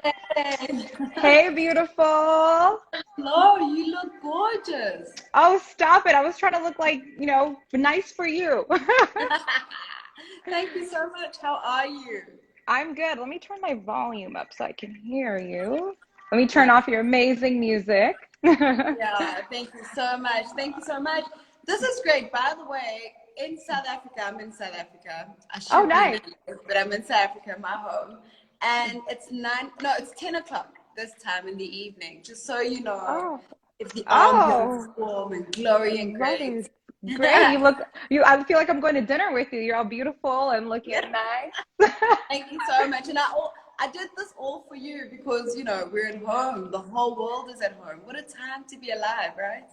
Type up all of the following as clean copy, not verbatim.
Hey. Hey, beautiful. Hello, you look gorgeous. Oh, stop it. I was trying to look like, nice for you. Thank you so much. How are you? I'm good. Let me turn my volume up so I can hear you. Let me turn Uh, off your amazing music. yeah, thank you so much. Thank you so much. This is great. By the way, in South Africa, I'm in South Africa. I Oh, should be in the nice. US, but I'm in South Africa, my home. And it's nine, no, it's 10 o'clock this time in the evening. Just so you know, Oh, if the ambiance is oh, warm and glowy and great. right. Great. I feel like I'm going to dinner with you. You're all beautiful and Yeah. looking nice. Thank you so much. And I did this all for you because, we're at home. The whole world is at home. What a time to be alive, right?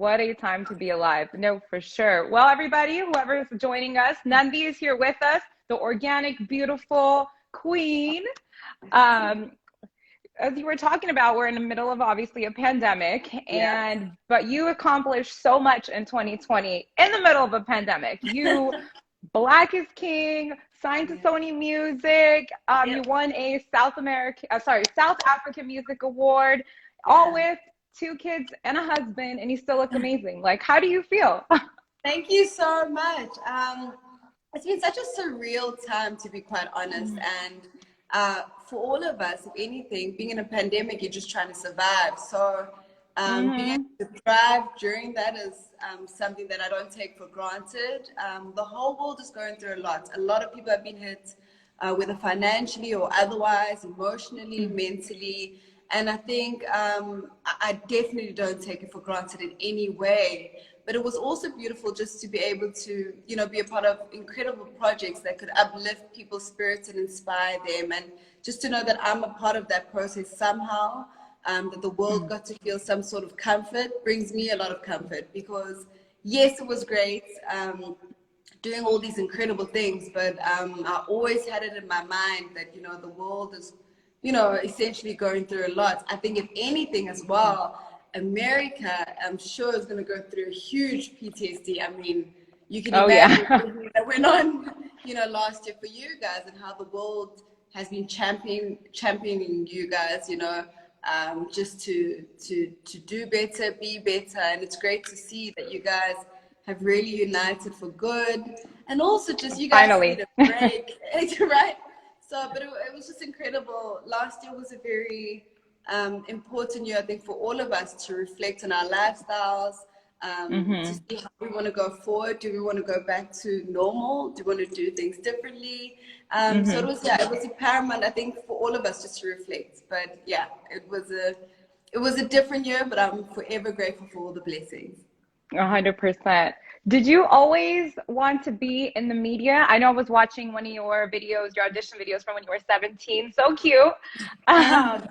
What a time to be alive. No, for sure. Well, everybody, whoever is joining us, Nandi is here with us, the organic, beautiful queen. Um, as you were talking about, we're in the middle of obviously a pandemic, Yeah. but you accomplished so much in 2020 in the middle of a pandemic. You Black is King, signed to Yeah. Sony Music. You Yep. won a South African Music Award, all Yeah. with two kids and a husband, and you still look amazing. Like, how do you feel? Thank you so much. It's been such a surreal time, to be quite honest. And for all of us, if anything, being in a pandemic, you're just trying to survive. So being able Hmm. to thrive during that is something that I don't take for granted. The whole world is going through a lot. A lot of people have been hit, whether financially or otherwise, emotionally, mentally. And I think I definitely don't take it for granted in any way. But it was also beautiful just to be able to, be a part of incredible projects that could uplift people's spirits and inspire them. And just to know that I'm a part of that process somehow, that the world got to feel some sort of comfort brings me a lot of comfort because, yes, it was great. Doing all these incredible things, but I always had it in my mind that the world is, essentially going through a lot. I think if anything as well, America, I'm sure is going to go through a huge PTSD. I mean, you can Oh, imagine yeah. everything that went on, last year for you guys and how the world has been championing you guys, just to do better, be better, and it's great to see that you guys have really united for good, and also just you guys need Finally. a break, right? So, but it was just incredible. Last year was a very important year, I think, for all of us to reflect on our lifestyles, to Hmm. see how we want to go forward. Do we want to go back to normal? Do we want to do things differently? So it Hmm. was, yeah, it was a paramount, I think, for all of us just to reflect. But yeah, it was a different year, but I'm forever grateful for all the blessings. 100%. Did you always want to be in the media? I know I was watching one of your videos, your audition videos from when you were 17. So cute. Um,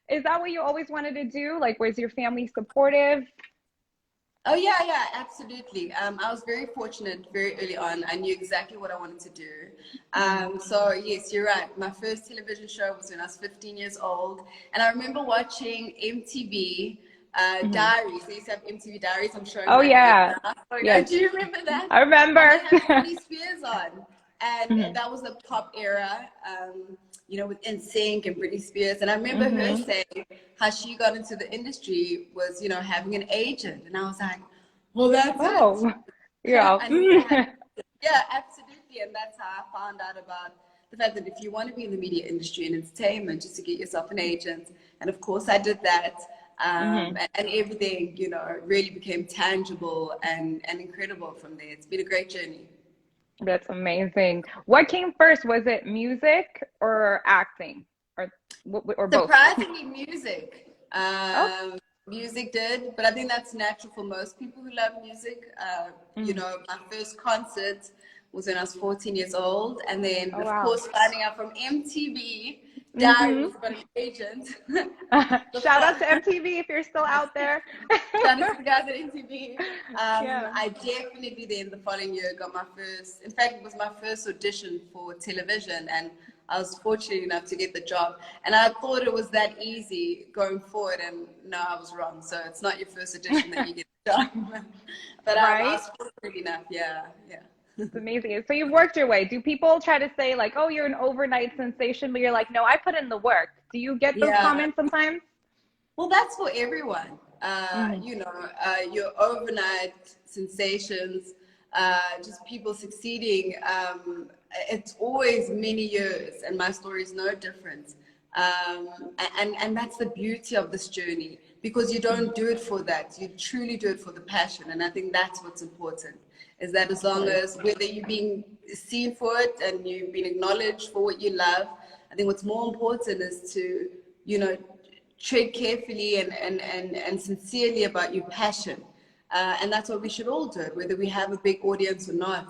is that what you always wanted to do? Like, was your family supportive? Oh yeah, yeah, absolutely. I was very fortunate very early on. I knew exactly what I wanted to do. So yes, you're right. My first television show was when I was 15 years old, and I remember watching MTV Hmm. Diaries. They used to have MTV Diaries. I'm showing Oh, my age yeah. now. Yes, Do you remember that? I And they remember. had Britney Spears on, and Hmm. that was the pop era. With NSYNC and Britney Spears. And I remember her Hmm. saying how she got into the industry was, having an agent. And I was like, well, that's it. Oh, yeah. I never had, yeah, absolutely. And that's how I found out about the fact that if you want to be in the media industry and entertainment, just to get yourself an agent. And of course, I did that. Hmm. And everything, really became tangible and incredible from there. It's been a great journey. That's amazing. What came first? Was it music or acting, or both? Surprisingly, music. Oh. Music did, but I think that's natural for most people who love music. Mhm. My first concert was when I was 14 years old, and then, Oh, of wow. course, finding out from MTV Hmm. Diaries about an agent. the Shout out fun, to MTV if you're still out there. Shout out to the guys at MTV. Yeah. I definitely then the following year got my first, in fact, it was my first audition for television, and I was fortunate enough to get the job. And I thought it was that easy going forward, and no, I was wrong. So it's not your first audition that you get the job. But I Right? was fortunate enough, yeah, yeah. It's amazing. So you've worked your way. Do people try to say like, "Oh, you're an overnight sensation," but you're like, "No, I put in the work." Do you get those Yeah. comments sometimes? Well, that's for everyone. Mm, Your overnight sensations, just people succeeding. It's always many years, and my story is no different. And that's the beauty of this journey, because you don't do it for that. You truly do it for the passion, and I think that's what's important. Is that as of long course. as whether you're being seen for it and you've been acknowledged for what you love, I think what's more important is to, tread carefully and sincerely about your passion. And that's what we should all do, whether we have a big audience or not.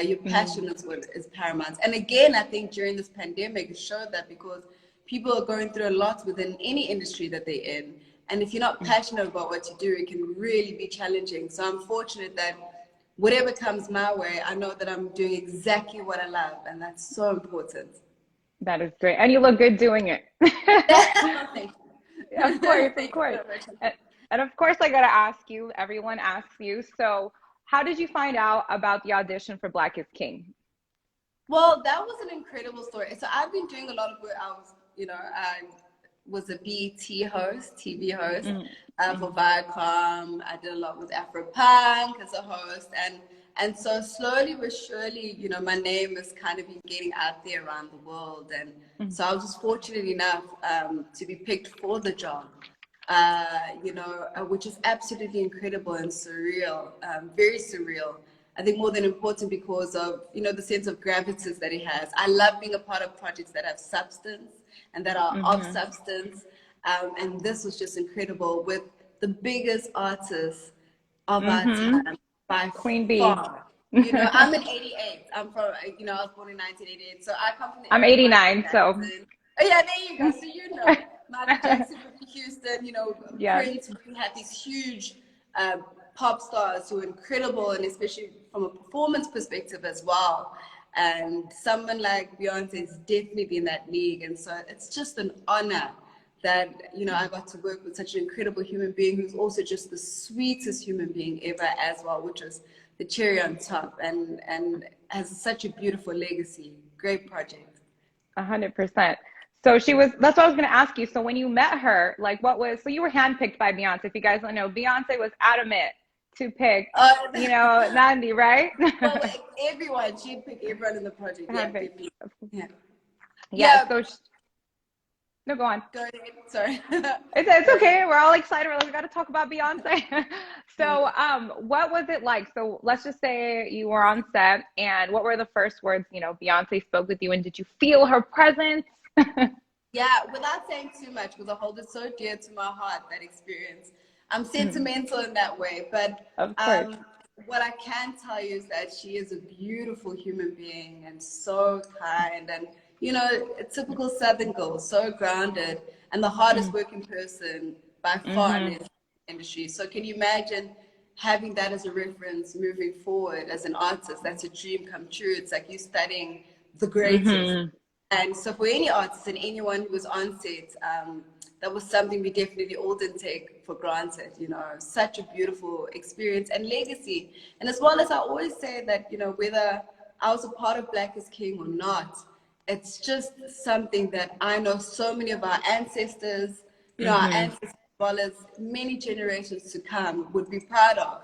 Your Mm, passion is what is paramount. And again, I think during this pandemic, it showed that, because people are going through a lot within any industry that they're in. And if you're not mm. passionate about what you do, it can really be challenging. So I'm fortunate that whatever comes my way, I know that I'm doing exactly what I love. And that's so important. That is great. And you look good doing it. Thank Of you. course, of Thank you course. so much. And of course, I gotta ask you, everyone asks you, so how did you find out about the audition for Black is King? Well, that was an incredible story. So I've been doing a lot of work. I was a BET host, TV host Mm, for mm, Viacom. I did a lot with Afropunk as a host, and so slowly but surely, my name is kind of been getting out there around the world, and mm. so I was just fortunate enough to be picked for the job. Which is absolutely incredible and surreal, very surreal. I think more than important because of, the sense of gravitas that it has. I love being a part of projects that have substance and that are of Mm-hmm. substance. And this was just incredible with the biggest artists of our Mm-hmm. time by Queen Bee. far. I'm in 88. I'm from, I was born in 1988. So I come from the I'm era of Michael 89, so Jackson. Oh, yeah, there you go. So, Michael Jackson, Whitney Houston, yes, Prince. We had these huge uh, pop stars who were incredible, and especially from a performance perspective as well. And someone like Beyonce is definitely in that league. And so it's just an honor that, I got to work with such an incredible human being who's also just the sweetest human being ever as well, which was the cherry on top, and has such a beautiful legacy. Great project. 100%. So she was, that's what I was going to ask you. So when you met her, like so you were handpicked by Beyonce. If you guys don't know, Beyonce was adamant to pick, Uh, Nandi, right? well, everyone, she'd pick everyone in the project. Yeah, Handpicked. definitely. Yeah. Yeah. Yeah, So, no, go on. go ahead. Sorry. It's Go ahead. okay. We're all excited. We got to talk about Beyonce. So, what was it like? So, let's just say you were on set, and what were the first words, Beyonce spoke with you, and did you feel her presence? Yeah, without saying too much, because I hold it so dear to my heart, that experience. I'm Mhm. sentimental in that way, but Of course. what I can tell you is that she is a beautiful human being and so kind, and a typical Southern girl, so grounded, and the hardest working person by far in Mm-hmm. the industry. So can you imagine having that as a reference moving forward as an artist? That's a dream come true. It's like you studying the greatest. Mm-hmm. And so for any artist and anyone who was on set, that was something we definitely all didn't take for granted, such a beautiful experience and legacy. And as well as I always say that, whether I was a part of Black is King or not, it's just something that I know so many of our ancestors, our Mm-hmm. ancestors as well as many generations to come would be proud of.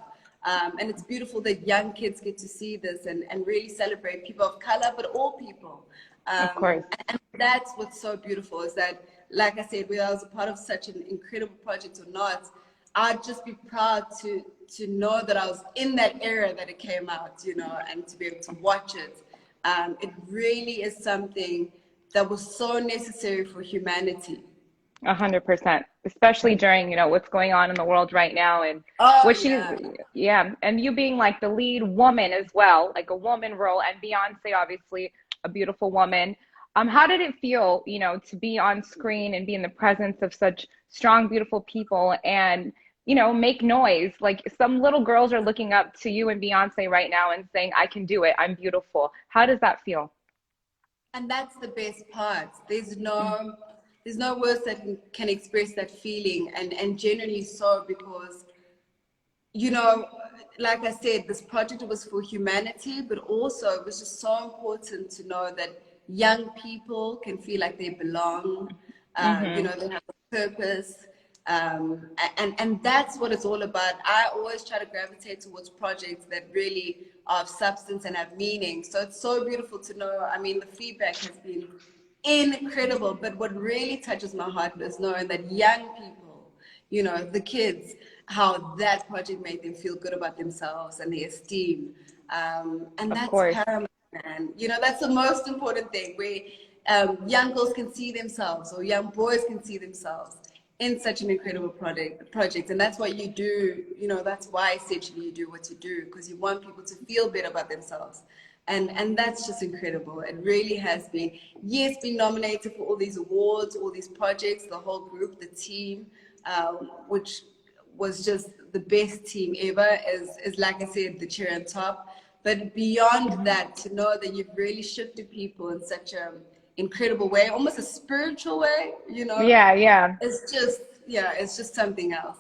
And it's beautiful that young kids get to see this and really celebrate people of color, but all people. Of Um, course. and that's what's so beautiful is that, like I said, whether I was a part of such an incredible project or not, I'd just be proud to know that I was in that era that it came out, and to be able to watch it. It really is something that was so necessary for humanity. 100%, especially during, what's going on in the world right now and Oh, what she's, yeah. yeah. And you being like the lead woman as well, like a woman role, and Beyonce, obviously a beautiful woman. How did it feel, to be on screen and be in the presence of such strong, beautiful people and, make noise? Like some little girls are looking up to you and Beyonce right now and saying, I can do it. I'm beautiful. How does that feel? And that's the best part. There's no words that can express that feeling, and genuinely so, because you know, like I said, this project was for humanity, but also it was just so important to know that young people can feel like they belong, You know, they have a purpose. And that's what it's all about. I always try to gravitate towards projects that really are of substance and have meaning. So it's so beautiful to know. I mean, the feedback has been incredible, but what really touches my heart is knowing that young people, you know, the kids, how that project made them feel good about themselves and their esteem. And Of that's course. paramount, man. You know, that's the most important thing, where young girls can see themselves, or young boys can see themselves in such an incredible project. And that's what you do. You know, that's why essentially you do what you do, because you want people to feel better about themselves. And that's just incredible. It really has been. Yes, been nominated for all these awards, all these projects, the whole group, the team, which was just the best team ever, is like I said, the cherry on top. But beyond that, to know that you've really shifted people in such a incredible way, almost a spiritual way, you know, Yeah, yeah. it's just, yeah, it's just something else.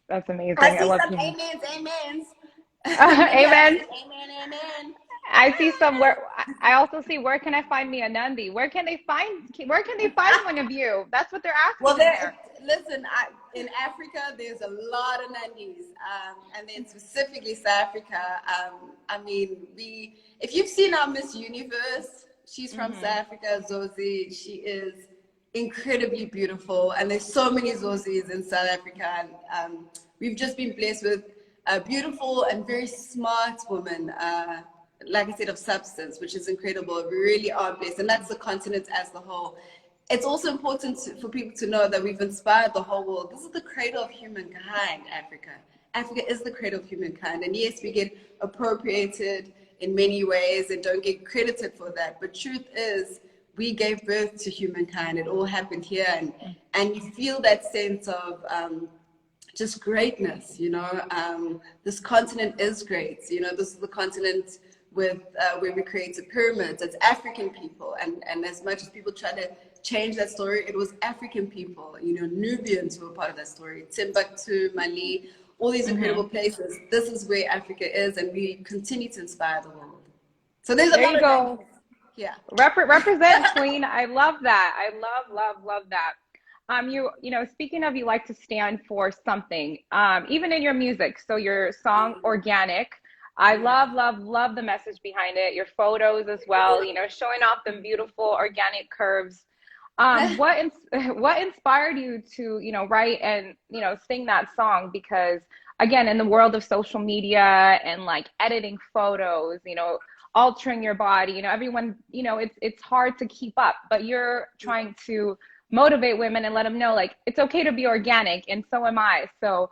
That's I amazing. I see love some hearing. amens. Maybe I Amen. say amen. I see somewhere. I also see, where can I find me a Nandi? Where can they find one of you? That's what they're Well, asking in there. listen, in Africa, there's a lot of Nandis, and then specifically South Africa. I mean, if you've seen our Miss Universe, she's from South Africa, Zosie. She is incredibly beautiful, and there's so many Zosies in South Africa. And we've just been blessed with a beautiful and very smart woman. Like I said, of substance, which is incredible. We really are blessed, and that's the continent as the whole. It's also important for people to know that we've inspired the whole world. This is the cradle of humankind, Africa. Africa is the cradle of humankind. And yes, we get appropriated in many ways and don't get credited for that. But truth is, we gave birth to humankind. It all happened here. And you feel that sense of just greatness, you know. This continent is great. You know, this is the continent with where we created pyramids. It's African people. And as much as people try to change that story, it was African people, you know, Nubians who were part of that story, Timbuktu, Mali, all these incredible places. This is where Africa is, and we continue to inspire the world. So there's a There lot you of go. that. Yeah. Represent, Queen. I love that. I love that. You know, speaking of, you like to stand for something, even in your music. So your song Organic, I love the message behind it. Your photos as well, you know, showing off them beautiful organic curves. What inspired you to, you know, write and, you know, sing that song? Because again, in the world of social media and like editing photos, you know, altering your body, you know, everyone, you know, it's hard to keep up, but you're trying to motivate women and let them know, like, it's okay to be organic, and so am I. So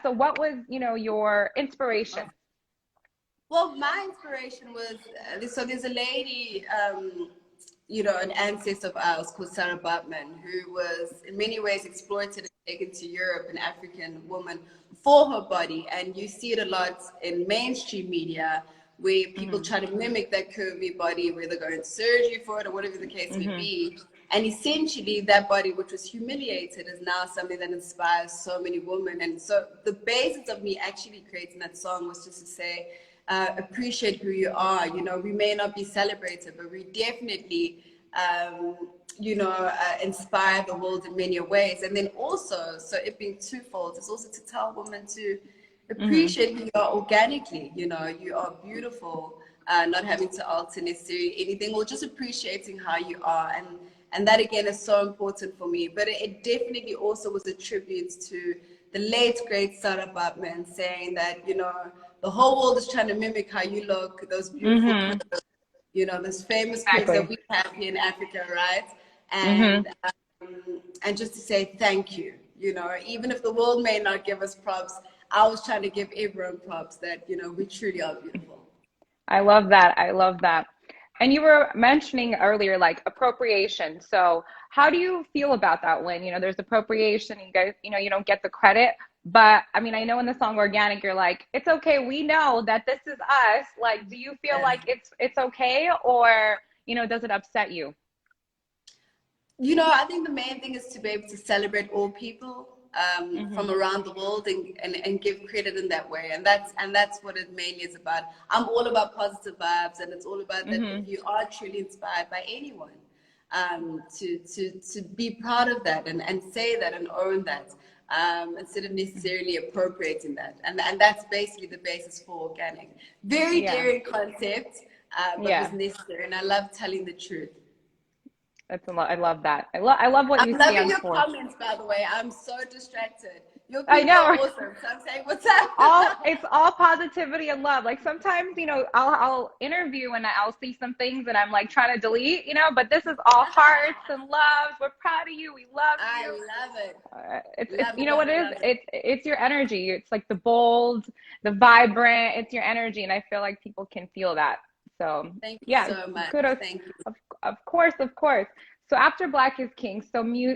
so what was, you know, your inspiration? Well, my inspiration was so there's a lady, you know, an ancestor of ours called Sarah Baartman, who was in many ways exploited and taken to Europe, an African woman, for her body. And you see it a lot in mainstream media, where people try to mimic that curvy body, where they're going to surgery for it or whatever the case may be. And essentially that body, which was humiliated, is now something that inspires so many women. And so the basis of me actually creating that song was just to say, appreciate who you are. You know, we may not be celebrated, but we definitely, you know, inspire the world in many ways. And then also, so it being twofold, is also to tell women to appreciate who you are organically. You know, you are beautiful, not having to alter necessarily anything, or just appreciating how you are. And that again is so important for me. But it definitely also was a tribute to the late great Sarah Baartman, saying that, you know, the whole world is trying to mimic how you look, those beautiful curves, you know, those famous curves that we have here in Africa, right? And just to say thank you, you know, even if the world may not give us props, I was trying to give everyone props that, you know, we truly are beautiful. I love that. I love that. And you were mentioning earlier, like, appropriation. So how do you feel about that when, you know, there's appropriation, you guys, you know, you don't get the credit? But I mean, I know in the song Organic, you're like, it's okay, we know that this is us. Like, do you feel like it's okay, or, you know, does it upset you? You know, I think the main thing is to be able to celebrate all people from around the world, and give credit in that way. And that's what it mainly is about. I'm all about positive vibes, and it's all about that if you are truly inspired by anyone, to be proud of that and say that and own that, instead of necessarily appropriating that. And that's basically the basis for organic. Very daring concept, but was necessary. And I love telling the truth. That's a lot. I love that. I love what you I'm loving stand your for. comments, by the way. I'm so distracted. Your I people know. are awesome. So I'm saying, what's up? It's all positivity and love. Like sometimes, I'll interview and I'll see some things and I'm like trying to delete, but this is all hearts and loves. We're proud of you. We love you. I love it. It's you know what it is? It's your energy. It's like the bold, the vibrant. It's your energy, and I feel like people can feel that. So thank you so much. Kudos. Thank you. Of course. So after Black is King,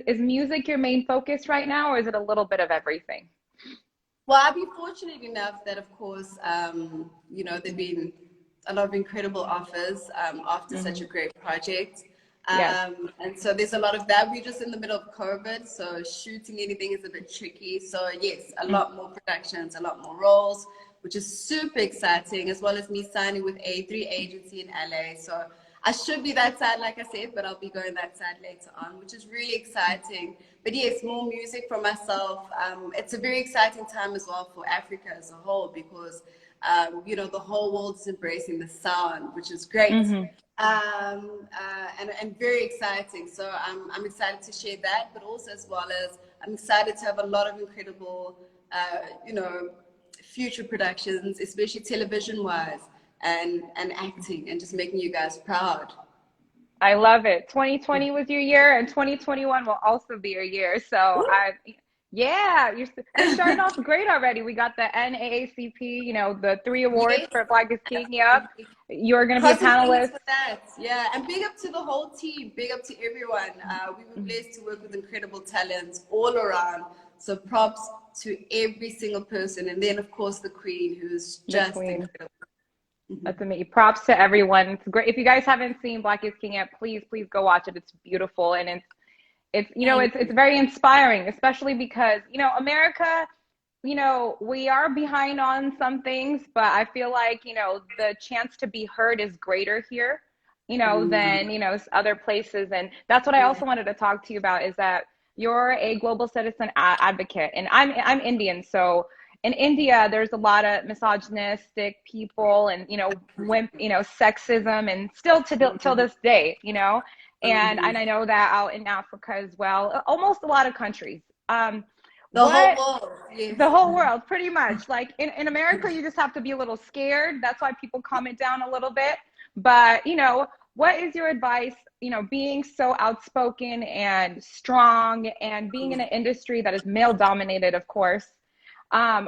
is music your main focus right now, or is it a little bit of everything? Well, I've been fortunate enough that, of course, there've been a lot of incredible offers after such a great project. And so there's a lot of that. We're just in the middle of COVID, so shooting anything is a bit tricky. So yes, a lot more productions, a lot more roles, which is super exciting, as well as me signing with A3 agency in LA. So I should be that side, like I said, but I'll be going that side later on, which is really exciting. But yes, more music from myself. It's a very exciting time as well for Africa as a whole, because the whole world is embracing the sound, which is great. And very exciting. So I'm excited to share that, but also as well as I'm excited to have a lot of incredible, future productions, especially television-wise, and acting, and just making you guys proud. I love it. 2020 was your year, and 2021 will also be your year. So you're starting off great already. We got the NAACP, the 3 awards for Black is King. Yep. You're going to be a panelist. For that. Yeah. And big up to the whole team. Big up to everyone. We were blessed to work with incredible talents all around. So props to every single person. And then, of course, the Queen, who's just incredible. That's amazing. Props to everyone. It's great. If you guys haven't seen Black is King yet, please go watch it. It's beautiful, and it's very inspiring, especially because America, we are behind on some things, but I feel like the chance to be heard is greater here, than other places, and that's what I also wanted to talk to you about, is that you're a global citizen advocate, and I'm Indian, so. In India, there's a lot of misogynistic people and, sexism, and still till this day, and I know that out in Africa as well, almost a lot of countries. The whole world. Yes. The whole world, pretty much. Like in America, you just have to be a little scared. That's why people calm it down a little bit. But, what is your advice, being so outspoken and strong and being in an industry that is male dominated, of course?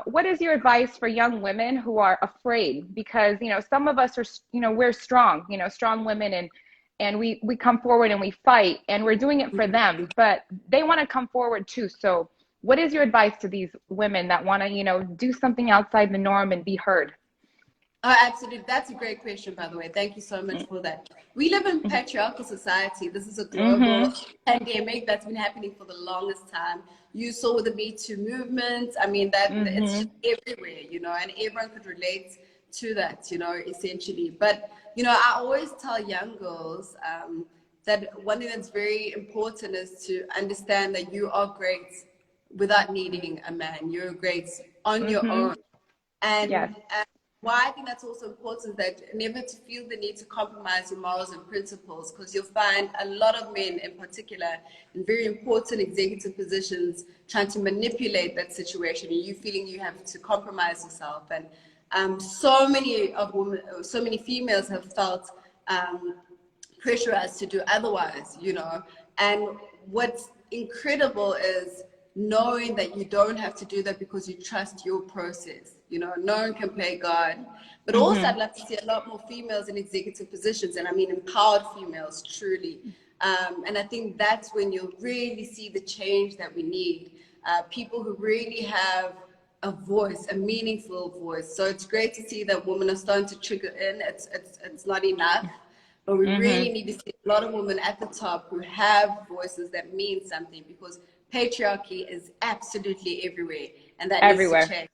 What is your advice for young women who are afraid? Because, some of us are, we're strong, strong women, and we come forward and we fight, and we're doing it for them, but they want to come forward too. So what is your advice to these women that want to, do something outside the norm and be heard? Oh, absolutely. That's a great question, by the way. Thank you so much for that. We live in patriarchal society. This is a global pandemic that's been happening for the longest time. You saw the Me Too movement. I mean, it's just everywhere, and everyone could relate to that, essentially. But, I always tell young girls that one thing that's very important is to understand that you are great without needing a man. You're great on your own. And why I think that's also important is that never to feel the need to compromise your morals and principles, because you'll find a lot of men in particular in very important executive positions trying to manipulate that situation, and you feeling you have to compromise yourself. And so many females have felt pressurized to do otherwise, and what's incredible is knowing that you don't have to do that because you trust your process. No one can play God. But also I'd love to see a lot more females in executive positions, and I mean empowered females, truly. And I think that's when you'll really see the change that we need. People who really have a voice, a meaningful voice. So it's great to see that women are starting to trigger in. It's not enough. But we really need to see a lot of women at the top who have voices that mean something, because patriarchy is absolutely everywhere, and that needs to change.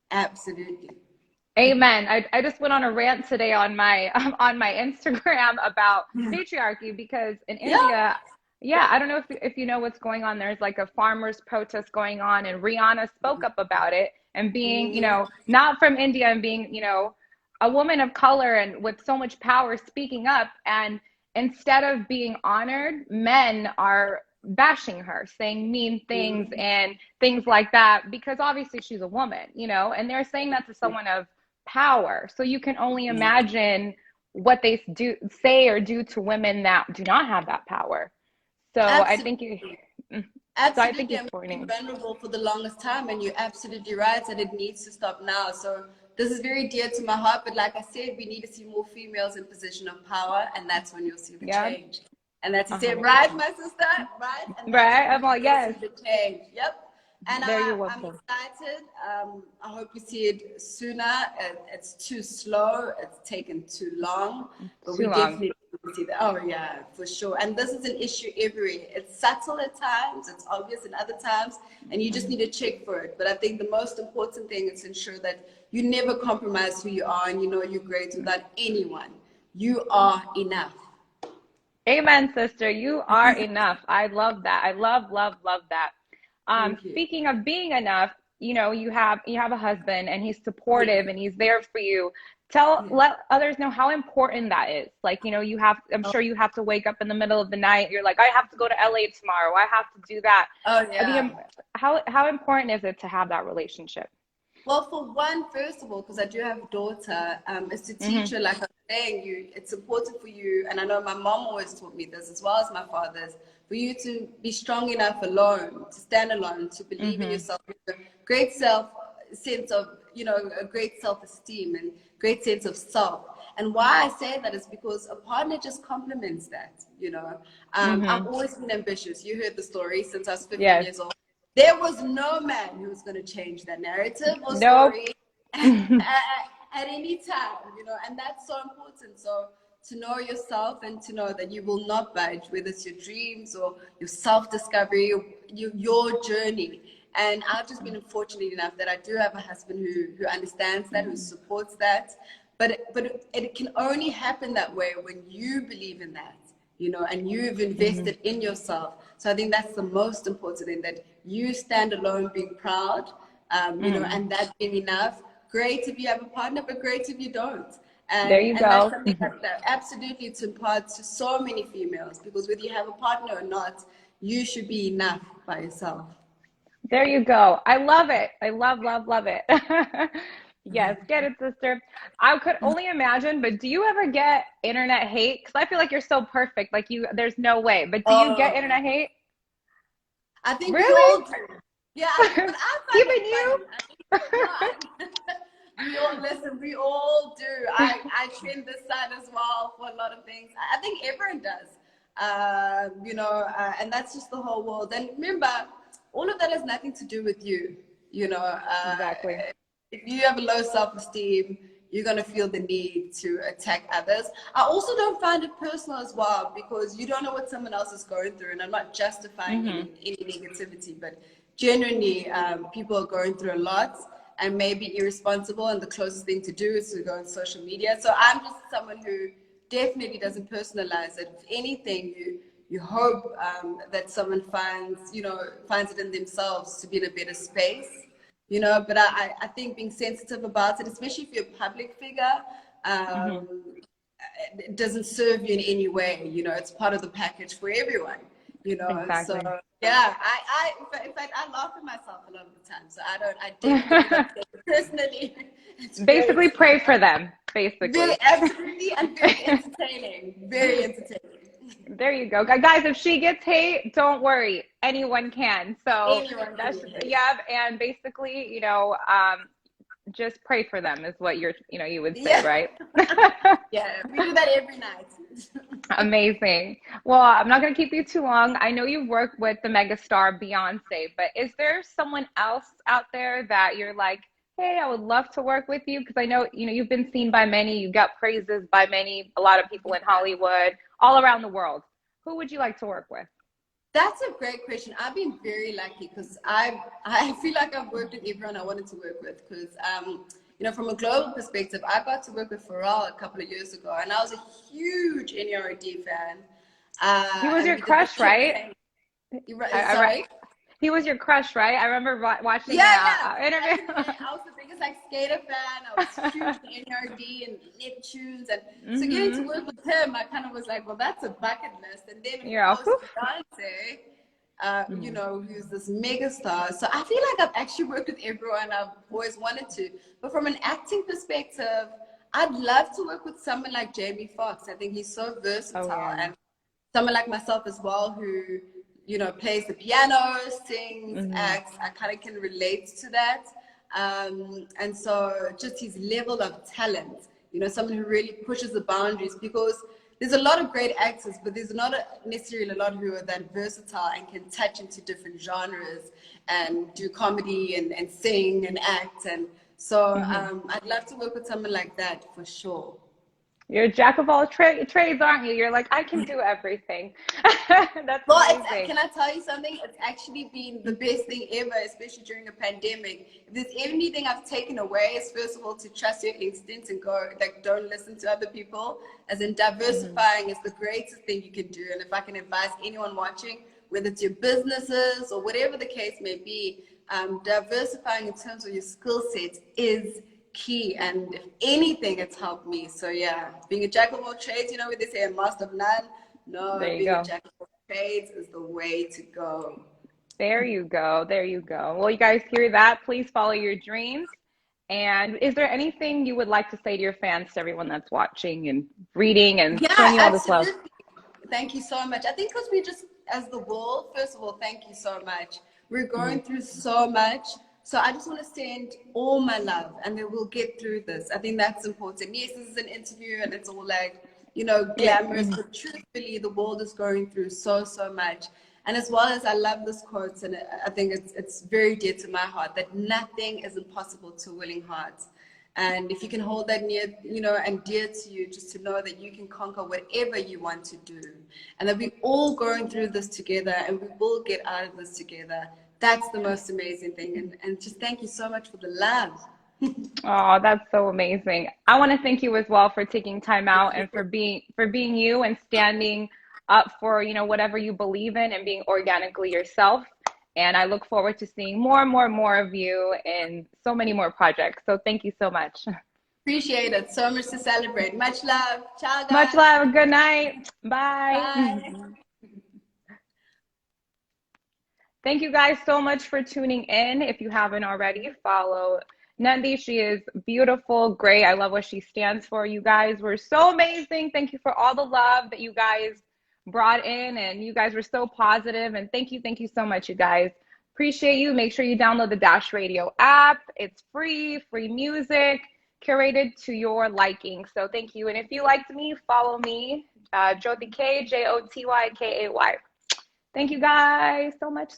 Absolutely. Amen. I just went on a rant today on my on my Instagram about patriarchy because in Yeah. India, yeah, I don't know if you know what's going on. There's like a farmers protest going on, and Rihanna spoke up about it. And being, not from India and being, a woman of color and with so much power speaking up, and instead of being honored, men are bashing her, saying mean things and things like that because obviously she's a woman, and they're saying that to someone of power. So you can only imagine what they say or do to women that do not have that power. So I think Absolutely. Absolutely. it's I'm being pointing. vulnerable for the longest time, and you're absolutely right that it needs to stop now. So this is very dear to my heart. But like I said, we need to see more females in position of power, and that's when you'll see the Yeah, change. And that's you said, 100%. right, my sister, right? And that's Right? when I'm like, you'll see yes. the change. Yep. And There you're I'm welcome. excited. I hope we see it sooner. It's too slow. It's taken too long. But we Too long. definitely see that. Oh, yeah, for sure. And this is an issue everywhere. It's subtle at times. It's obvious in other times. And you just need to check for it. But I think the most important thing is to ensure that you never compromise who you are and you know you're great without anyone. You are enough. Amen, sister. You are enough. I love that. I love, love, love that. Thank you. Speaking of being enough, you have a husband and he's Yeah. supportive and he's there for you. Yeah. Let others know how important that is. Like, I'm sure you have to wake up in the middle of the night. You're like, I have to go to LA tomorrow. I have to do that. Oh, yeah. How important is it to have that relationship? Well, for one, first of all, because I do have a daughter, is to teach her, like I'm saying, it's important for you, and I know my mom always taught me this, as well as my father's, for you to be strong enough alone, to stand alone, to believe in yourself, a great sense of, a great self-esteem and great sense of self. And why I say that is because a partner just complements that, I've always been ambitious. You heard the story since I was 15 Yes. years old. There was no man who was going to change that narrative or Nope. story at any time, and that's so important. So to know yourself and to know that you will not budge, whether it's your dreams or your self-discovery, your journey. And I've just been fortunate enough that I do have a husband who understands that, who supports that. But it can only happen that way when you believe in that, and you've invested in yourself. So I think that's the most important thing, that you stand alone being proud, and that being enough. Great if you have a partner, but great if you don't. There you And that's go. something that absolutely to impart to so many females, because whether you have a partner or not, you should be enough by yourself. There you go. I love it. I love, love, love it. Yes, get it, sister. I could only imagine, but do you ever get internet hate? Because I feel like you're so perfect. Like there's no way. But do you get Oh, internet hate? I think we Really? all do. Yeah, I think, but I find Even it you? funny. We all listen. We all do. I trend this side as well for a lot of things. I think everyone does. And that's just the whole world. And remember, all of that has nothing to do with you. Exactly. If you have a low self-esteem, you're going to feel the need to attack others. I also don't find it personal as well, because you don't know what someone else is going through. And I'm not justifying any negativity, but genuinely, people are going through a lot and may be irresponsible. And the closest thing to do is to go on social media. So I'm just someone who definitely doesn't personalize it. If anything, you hope that someone finds it in themselves to be in a better space. But I think being sensitive about it, especially if you're a public figure, it doesn't serve you in any way. It's part of the package for everyone. So Exactly. yeah, in fact, I laugh at myself a lot of the time. So I definitely don't take it personally. It's Basically, great. pray for them. Very Basically. absolutely, and very entertaining. Very entertaining. There you go. Guys, if she gets hate, don't worry. Anyone can. So Anyone can that's, get hate. yeah. And basically, just pray for them is what you would say, Yeah. right? Yeah, we do that every night. Amazing. Well, I'm not going to keep you too long. I know you work with the megastar Beyonce, but is there someone else out there that you're like, hey, I would love to work with you? Because I know, you've been seen by many, you got praises by many, a lot of people in Hollywood, all around the world. Who would you like to work with? That's a great question. I've been very lucky because I feel like I've worked with everyone I wanted to work with, because from a global perspective, I got to work with Pharrell a couple of years ago, and I was a huge NERD fan. He was And your we did the crush, right? campaign. I, Sorry? he was your crush, right? I remember watching Yeah, yeah. interview. Back in the day, I was the biggest like skater fan. I was huge in NRD and Neptunes, and so getting to work with him, I kind of was like, well, that's a bucket list. And then You're of all, course whew. Beyonce, who's this mega star. So I feel like I've actually worked with everyone I've always wanted to. But from an acting perspective, I'd love to work with someone like Jamie Foxx. I think he's so versatile, and someone like myself as well, who plays the piano, sings, acts. I kind of can relate to that. And so just his level of talent, someone who really pushes the boundaries, because there's a lot of great actors, but there's not necessarily a lot who are that versatile and can touch into different genres and do comedy and sing and act. And so I'd love to work with someone like that for sure. You're a jack of all trades, aren't you? You're like, I can do everything. That's Well, amazing. can I tell you something? It's actually been the best thing ever, especially during a pandemic. If there's anything I've taken away, is first of all to trust your instincts and go, like, don't listen to other people. As in, diversifying is the greatest thing you can do. And if I can advise anyone watching, whether it's your businesses or whatever the case may be, diversifying in terms of your skill set is key. And if anything, it's helped me. So yeah, being a jack of all trades, where they say a master of none. No, There you being a go. jack of all trades is the way to go. There you go. There you go. Well, you guys hear that? Please follow your dreams. And is there anything you would like to say to your fans, to everyone that's watching and reading and showing Yeah, you all this love? absolutely. Thank you so much. I think because we just, as the world, first of all, thank you so much. We're going through so much. So I just want to send all my love, and then we'll get through this. I think that's important. Yes, this is an interview and it's all like, glamorous, but truthfully, the world is going through so much. And as well as I love this quote, and I think it's very dear to my heart, that nothing is impossible to a willing heart. And if you can hold that near, and dear to you, just to know that you can conquer whatever you want to do, and that we're all going through this together, and we will get out of this together. That's the most amazing thing. And just thank you so much for the love. Oh, that's so amazing. I want to thank you as well for taking time out and for being you and standing up for, whatever you believe in and being organically yourself. And I look forward to seeing more and more and more of you in so many more projects. So thank you so much. Appreciate it. So much to celebrate. Much love. Ciao, Much guys. love. Good night. Bye. Bye. Thank you guys so much for tuning in. If you haven't already, follow Nandi. She is beautiful, great. I love what she stands for. You guys were so amazing. Thank you for all the love that you guys brought in, and you guys were so positive. And thank you so much, you guys. Appreciate you. Make sure you download the Dash Radio app. It's free music, curated to your liking. So thank you. And if you liked me, follow me, Jyoti K, Jotykyay. Thank you guys so much.